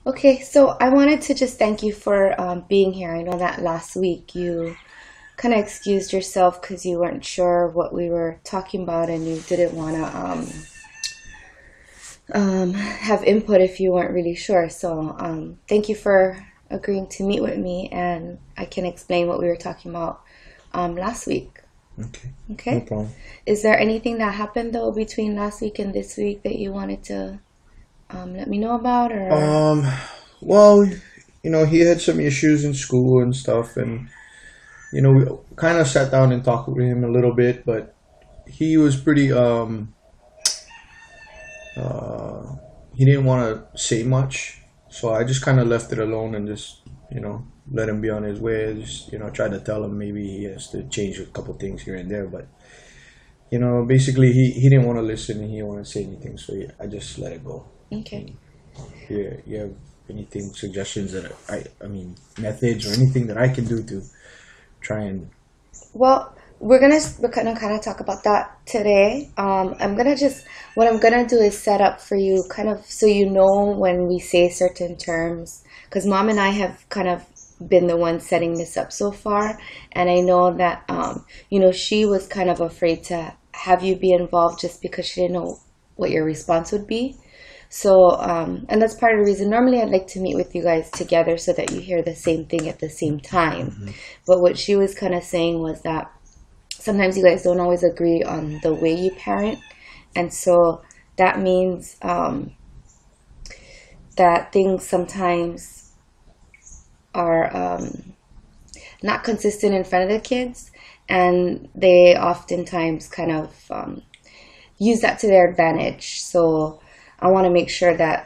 Okay, so I wanted to just thank you for being here. I know that last week you kind of excused yourself because you weren't sure what we were talking about and you didn't want to have input if you weren't really sure. So thank you for agreeing to meet with me, and I can explain what we were talking about last week. Okay, no Okay? problem. Is there anything that happened though between last week and this week that you wanted to let me know about, or? Um, well, he had some issues in school and stuff, and we kind of sat down and talked with him a little bit, but he was pretty uh he didn't want to say much, so I just kind of left it alone and just let him be on his way. Just tried to tell him maybe he has to change a couple things here and there, but basically he didn't want to listen and he didn't want to say anything, so yeah, I just let it go. Okay. You have anything, suggestions that I mean, methods or anything that I can do to try and. Well, we're gonna kind of talk about that today. I'm gonna just what I'm gonna do is set up for you, kind of so you know when we say certain terms, because Mom and I have kind of been the ones setting this up so far, and I know that she was kind of afraid to have you be involved just because she didn't know what your response would be. So, and that's part of the reason. Normally, I'd like to meet with you guys together so that you hear the same thing at the same time. Mhm. But what she was kind of saying was that sometimes you guys don't always agree on the way you parent. And so that means that things sometimes are not consistent in front of the kids. And they oftentimes kind of use that to their advantage. So I want to make sure that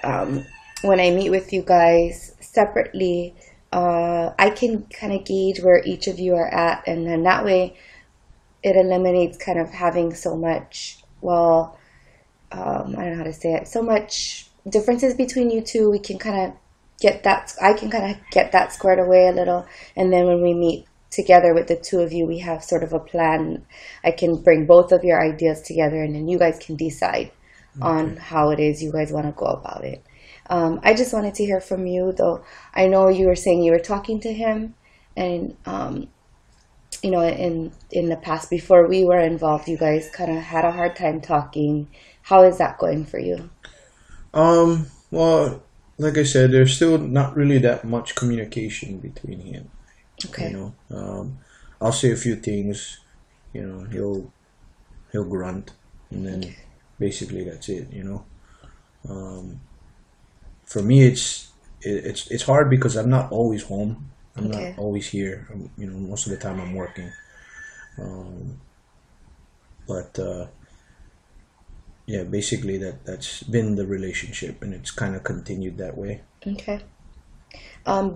when I meet with you guys separately, I can kind of gauge where each of you are at, and then that way it eliminates kind of having so much, well, I don't know how to say it, so much differences between you two. We can kind of get that, I can kind of get that squared away a little, and then when we meet together with the two of you, we have sort of a plan. I can bring both of your ideas together, and then you guys can decide on Okay. how it is you guys want to go about it. I just wanted to hear from you, though. I know you were saying you were talking to him, and in the past before we were involved, you guys kind of had a hard time talking. How is that going for you? Well, like I said, there's still not really that much communication between him. You Okay. know, um, I'll say a few things. He'll grunt, and then Okay. basically that's it. Um, for me, it's hard because I'm not always home. I'm not Okay. always here. Most of the time I'm working. Um, but yeah, basically that's been the relationship, and it's kind of continued that way. Okay.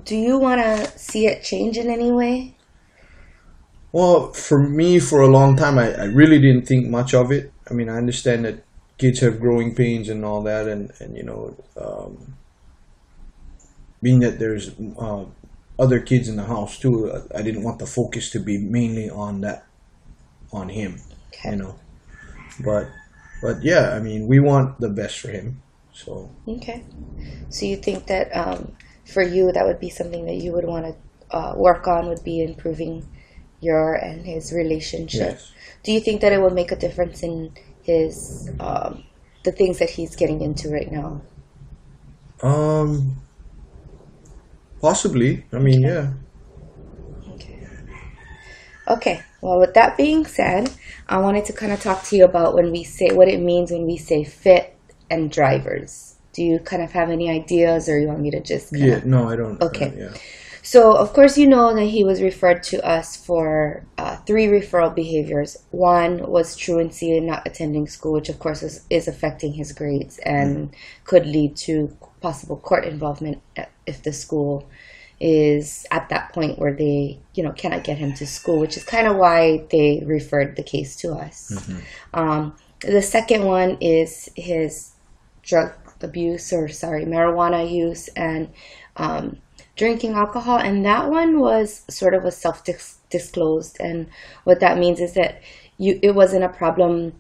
Do you want to see it change in any way? Well, for me, for a long time, I really didn't think much of it. I mean, I understand that kids have growing pains and all that, and being that there's other kids in the house too, I didn't want the focus to be mainly on that, on him, you Okay. know. But yeah, I mean, we want the best for him. So Okay. So you think that for you, that would be something that you would want to work on, would be improving your and his relationship. yes, Do you think that it would make a difference in his the things that he's getting into right now? um, possibly. I mean, Okay. yeah, Okay. Okay. Well, with that being said, I wanted to kind of talk to you about when we say what it means when we say fit and drivers. Do you kind of have any ideas, or you want me to just kind yeah. of? No, I don't. Okay. Yeah. So, of course, you know that he was referred to us for three referral behaviors. One was truancy and not attending school, which, of course, is affecting his grades Hmm. and could lead to possible court involvement if the school is at that point where they, cannot get him to school, which is kind of why they referred the case to us. Hmm. The second one is his drug abuse, or sorry, marijuana use, and um, drinking alcohol. And that one was sort of a self disclosed. And what that means is that it wasn't a problem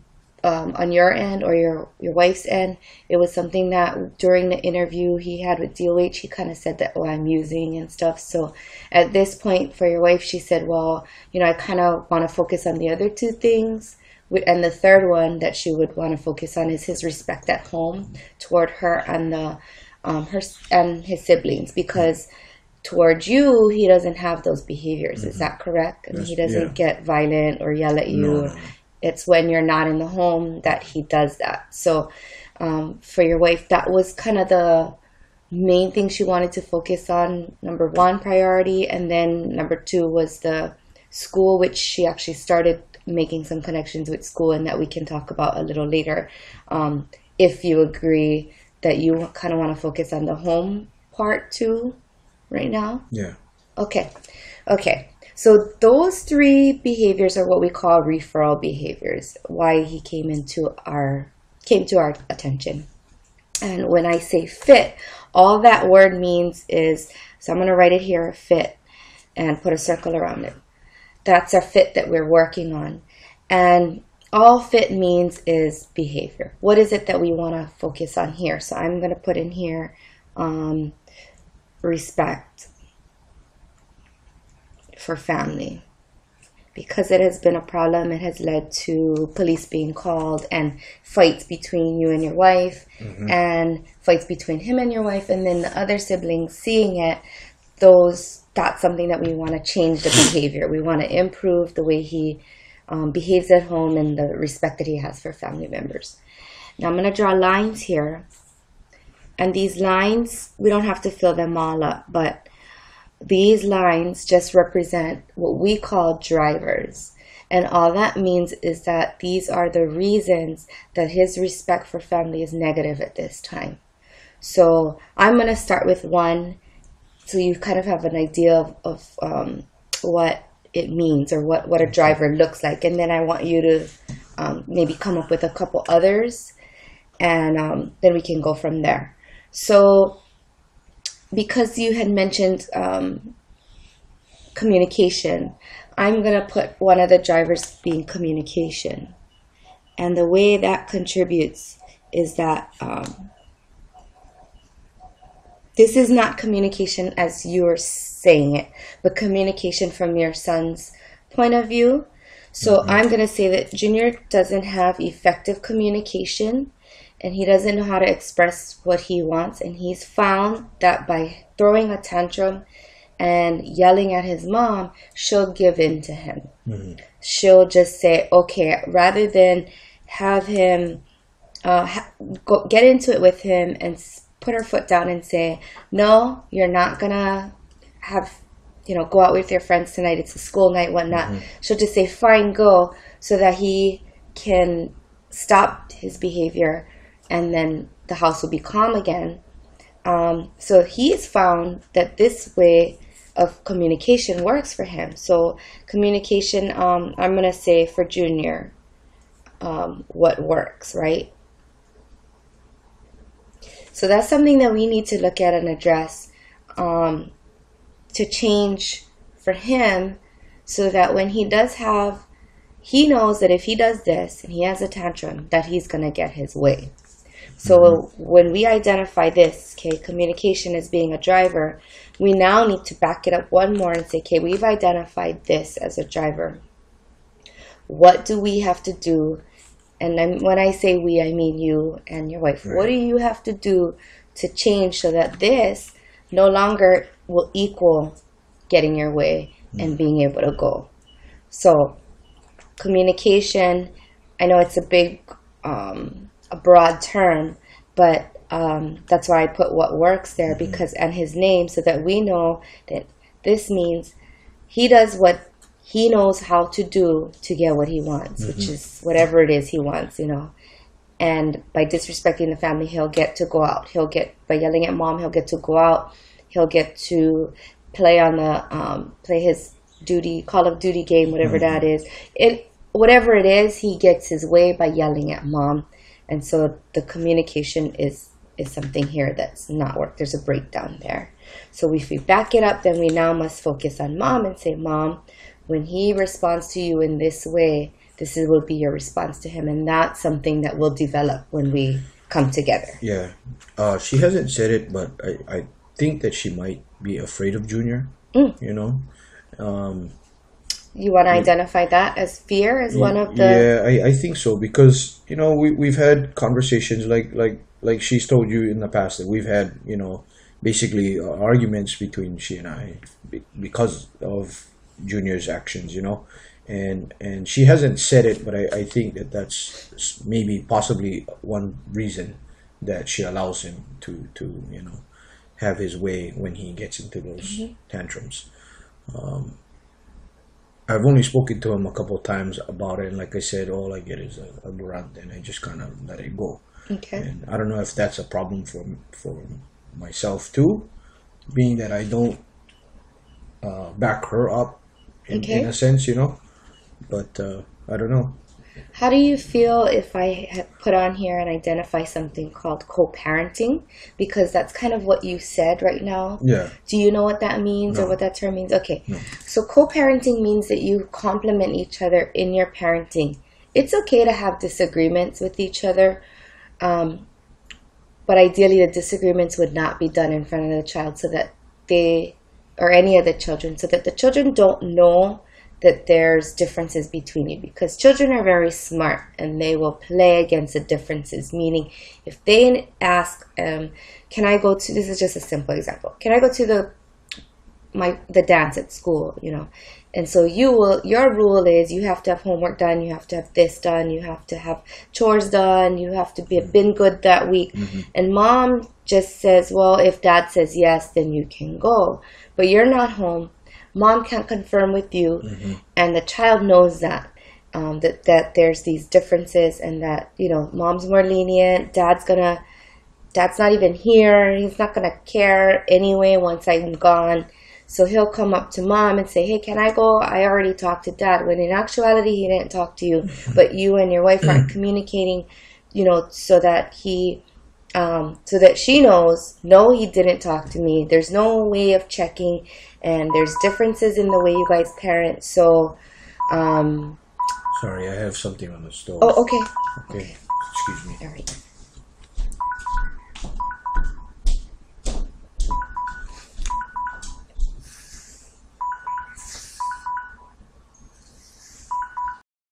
on your end or your wife's end, it was something that during the interview he had with DOH, he kind of said that, oh, I'm using and stuff. So at this point for your wife, she said, well, I kind of want to focus on the other two things. And the third one that she would want to focus on is his respect at home toward her and her and his siblings, because towards you, he doesn't have those behaviors. Is that correct? I mean, he doesn't get violent or yell at you. No. It's when you're not in the home that he does that. So for your wife, that was kind of the main thing she wanted to focus on. Number one, priority. And then number two was the school, which she actually started making some connections with school, and that we can talk about a little later. If you agree that you kind of want to focus on the home part too right now. Yeah. Okay. So those three behaviors are what we call referral behaviors. Why he came to our attention. And when I say fit, all that word means is, so I'm going to write it here, fit, and put a circle around it. That's our fit that we're working on. And all fit means is behavior. What is it that we want to focus on here? So I'm going to put in here respect for family, because it has been a problem. It has led to police being called and fights between you and your wife, and fights between him and your wife, and then the other siblings seeing it. That's something that we want to change the behavior. We want to improve the way he behaves at home and the respect that he has for family members. Now I'm going to draw lines here, and these lines, we don't have to fill them all up, but these lines just represent what we call drivers. And all that means is that these are the reasons that his respect for family is negative at this time. So I'm going to start with one, so you kind of have an idea of what it means, or what a driver looks like. And then I want you to maybe come up with a couple others, and then we can go from there. So because you had mentioned communication, I'm going to put one of the drivers being communication. And the way that contributes is that this is not communication as you're saying it, but communication from your son's point of view. So I'm going to say that Junior doesn't have effective communication, and he doesn't know how to express what he wants. And he's found that by throwing a tantrum and yelling at his mom, she'll give in to him. She'll just say, okay, rather than have him get into it with him and put her foot down and say, no, you're not going to go out with your friends tonight. It's a school night, whatnot. She'll just say, fine, go, so that he can stop his behavior, and then the house will be calm again. So he's found that this way of communication works for him. So communication, I'm going to say for Junior, what works, right? So that's something that we need to look at and address to change for him, so that when he knows that if he does this and he has a tantrum, that he's going to get his way. So when we identify this, okay, communication as being a driver, we now need to back it up one more and say, okay, we've identified this as a driver. What do we have to do? And then when I say we, I mean you and your wife. Right. What do you have to do to change so that this no longer will equal getting your way and being able to go? So communication, I know it's a big, a broad term, but that's why I put what works there, because, and his name, so that we know that this means he does what he knows how to do to get what he wants, which is whatever it is he wants, And by disrespecting the family, he'll get to go out. By yelling at mom, he'll get to go out. He'll get to play on the, play his Call of Duty game, whatever that is. Whatever it is, he gets his way by yelling at mom. And so the communication is something here that's not work. There's a breakdown there. So if we back it up, then we now must focus on mom and say, Mom, when he responds to you in this way, will be your response to him, and that's something that will develop when we come together. Yeah. She hasn't said it, but I think that she might be afraid of Junior. You know. You want to identify that as fear as one of the... Yeah, I think so, because you know we've had conversations like she's told you in the past that we've had, you know, basically arguments between she and I because of Junior's actions, you know, and she hasn't said it, but I think that that's maybe possibly one reason that she allows him to you know have his way when he gets into those tantrums. I've only spoken to him a couple of times about it, and like I said, all I get is a grunt, and I just kind of let it go. Okay. And I don't know if that's a problem for myself too, being that I don't back her up in a sense, you know. But I don't know. How do you feel if I put on here and identify something called co-parenting? Because that's kind of what you said right now. Yeah. Do you know what that means or what that term means? Okay. No. So co-parenting means that you complement each other in your parenting. It's okay to have disagreements with each other, but ideally the disagreements would not be done in front of the child so that they, or any of the children, so that the children don't know that there's differences between you, because children are very smart and they will play against the differences. Meaning, if they ask, can I go to, this is just a simple example, can I go to the dance at school, you know, and so your rule is you have to have homework done, you have to have this done, you have to have chores done, you have to been good that week. And mom just says, well, if dad says yes, then you can go, but you're not home. Mom can't confirm with you, and the child knows that that there's these differences, and that, you know, mom's more lenient, dad's not even here, he's not gonna care anyway once I'm gone, so he'll come up to mom and say, hey, can I go? I already talked to dad, when in actuality he didn't talk to you, but you and your wife aren't communicating, you know, so that she knows, no, he didn't talk to me, there's no way of checking, and there's differences in the way you guys parent. So sorry, I have something on the stove. Oh, okay. Excuse me. All right.